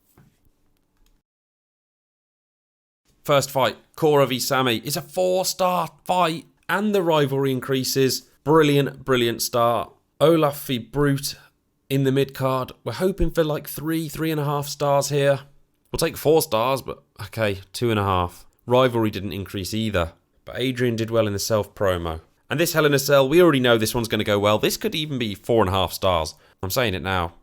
First fight, Cora v Sammy. It's a 4-star fight, and the rivalry increases. Brilliant, brilliant start. Olaf v Brute in the mid-card. We're hoping for like 3.5 stars here. We'll take 4 stars, but okay, 2.5. Rivalry didn't increase either, but Adrian did well in the self-promo. And this Hell in a Cell, we already know this one's going to go well. This could even be 4.5 stars. I'm saying it now.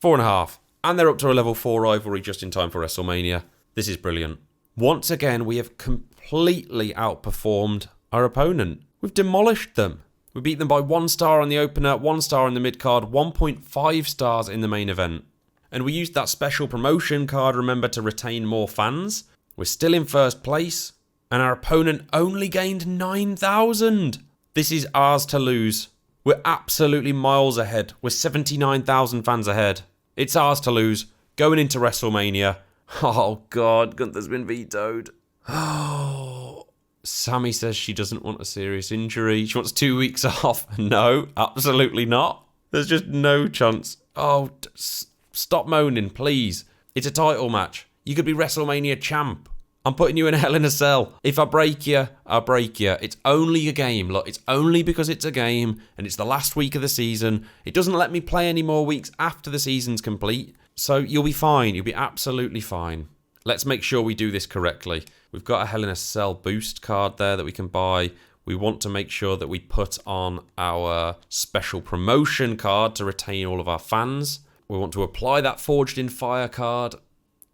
4.5. And they're up to a level 4 rivalry just in time for WrestleMania. This is brilliant. Once again, we have completely outperformed our opponent. We've demolished them. We beat them by 1 star on the opener, 1 star in the mid-card, 1.5 stars in the main event. And we used that special promotion card, remember, to retain more fans. We're still in first place. And our opponent only gained 9,000. This is ours to lose. We're absolutely miles ahead. We're 79,000 fans ahead. It's ours to lose. Going into WrestleMania. Oh, God. Gunther's been vetoed. Oh. Sammy says she doesn't want a serious injury. She wants 2 weeks off. No, absolutely not. There's just no chance. Oh, stop moaning, please. It's a title match. You could be WrestleMania champ. I'm putting you in a Hell in a Cell. If I break you, I break you. It's only a game. Look, it's only because it's a game and it's the last week of the season. It doesn't let me play any more weeks after the season's complete. So you'll be fine. You'll be absolutely fine. Let's make sure we do this correctly. We've got a Hell in a Cell boost card there that we can buy. We want to make sure that we put on our special promotion card to retain all of our fans. We want to apply that Forged in Fire card.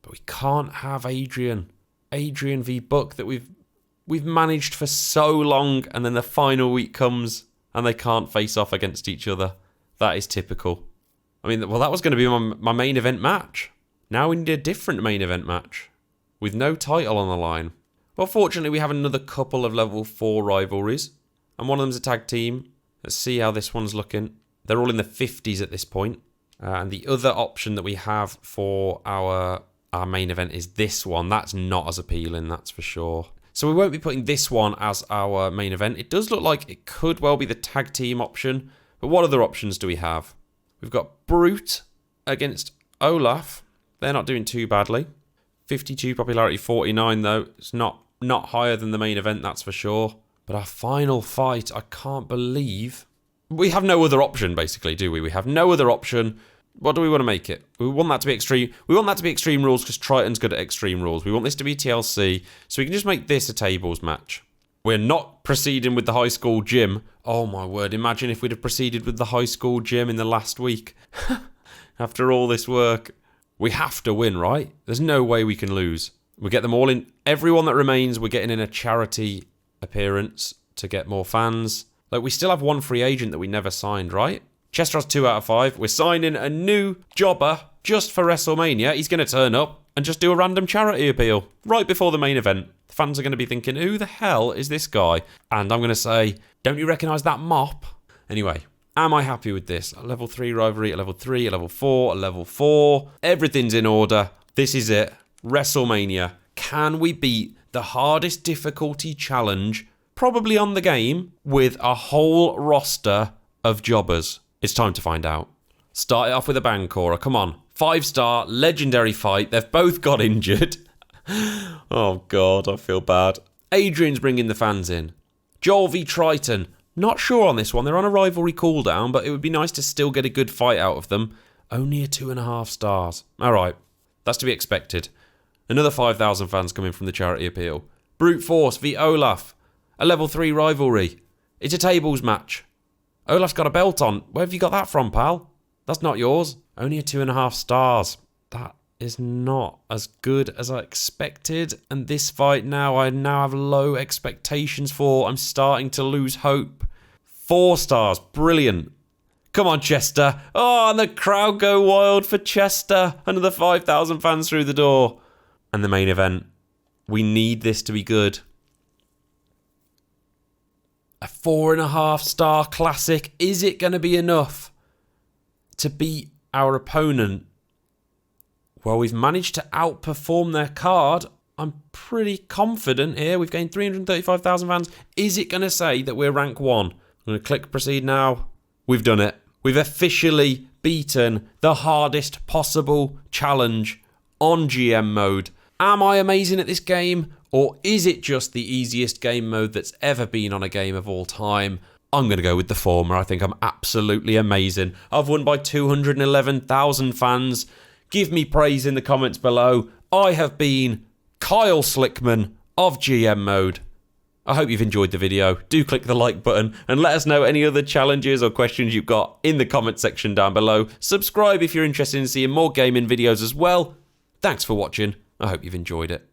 But we can't have Adrian v Buck that we've managed for so long, and then the final week comes and they can't face off against each other. That is typical. I mean, well, that was going to be my main event match. Now we need a different main event match with no title on the line. Well, fortunately, we have another couple of level 4 rivalries, and one of them's a tag team. Let's see how this one's looking. They're all in the 50s at this point. And the other option that we have for our main event is this one. That's not as appealing, that's for sure. So we won't be putting this one as our main event. It does look like it could well be the tag team option. But what other options do we have? We've got Brute against Olaf. They're not doing too badly. 52 popularity, 49 though. It's not higher than the main event, that's for sure. But our final fight, I can't believe... We have no other option, basically, do we? We have no other option. What do we want to make it? We want that to be extreme. We want that to be extreme rules because Triton's good at extreme rules. We want this to be TLC, so we can just make this a tables match. We're not proceeding with the high school gym. Oh my word, imagine if we'd have proceeded with the high school gym in the last week. After all this work. We have to win, right? There's no way we can lose. We get them all in. Everyone that remains, we're getting in a charity appearance to get more fans. Like, we still have one free agent that we never signed, right? Chester has 2 out of 5. We're signing a new jobber just for WrestleMania. He's going to turn up and just do a random charity appeal right before the main event. The fans are going to be thinking, who the hell is this guy? And I'm going to say, don't you recognise that mop? Anyway, am I happy with this? A level 3 rivalry, a level 3, a level 4, a level 4. Everything's in order. This is it. WrestleMania. Can we beat the hardest difficulty challenge probably on the game with a whole roster of jobbers? It's time to find out. Start it off with a bang, Cora. Come on. 5-star, legendary fight. They've both got injured. Oh, God, I feel bad. Adrian's bringing the fans in. Joel v Triton. Not sure on this one. They're on a rivalry cooldown, but it would be nice to still get a good fight out of them. Only a 2.5 stars. All right. That's to be expected. Another 5,000 fans coming from the charity appeal. Brute Force v Olaf. A level 3 rivalry. It's a tables match. Olaf's got a belt on. Where have you got that from, pal? That's not yours. Only a 2.5 stars. That is not as good as I expected. And this fight now, I now have low expectations for. I'm starting to lose hope. 4 stars. Brilliant. Come on, Chester. Oh, and the crowd go wild for Chester. Another 5,000 fans through the door. And the main event. We need this to be good. A 4.5 star classic. Is it going to be enough to beat our opponent? Well, we've managed to outperform their card. I'm pretty confident here. We've gained 335,000 fans. Is it going to say that we're rank 1? I'm going to click proceed now. We've done it. We've officially beaten the hardest possible challenge on GM mode. Am I amazing at this game? Or is it just the easiest game mode that's ever been on a game of all time? I'm going to go with the former. I think I'm absolutely amazing. I've won by 211,000 fans. Give me praise in the comments below. I have been Kyle Slickman of GM mode. I hope you've enjoyed the video. Do click the like button and let us know any other challenges or questions you've got in the comment section down below. Subscribe if you're interested in seeing more gaming videos as well. Thanks for watching. I hope you've enjoyed it.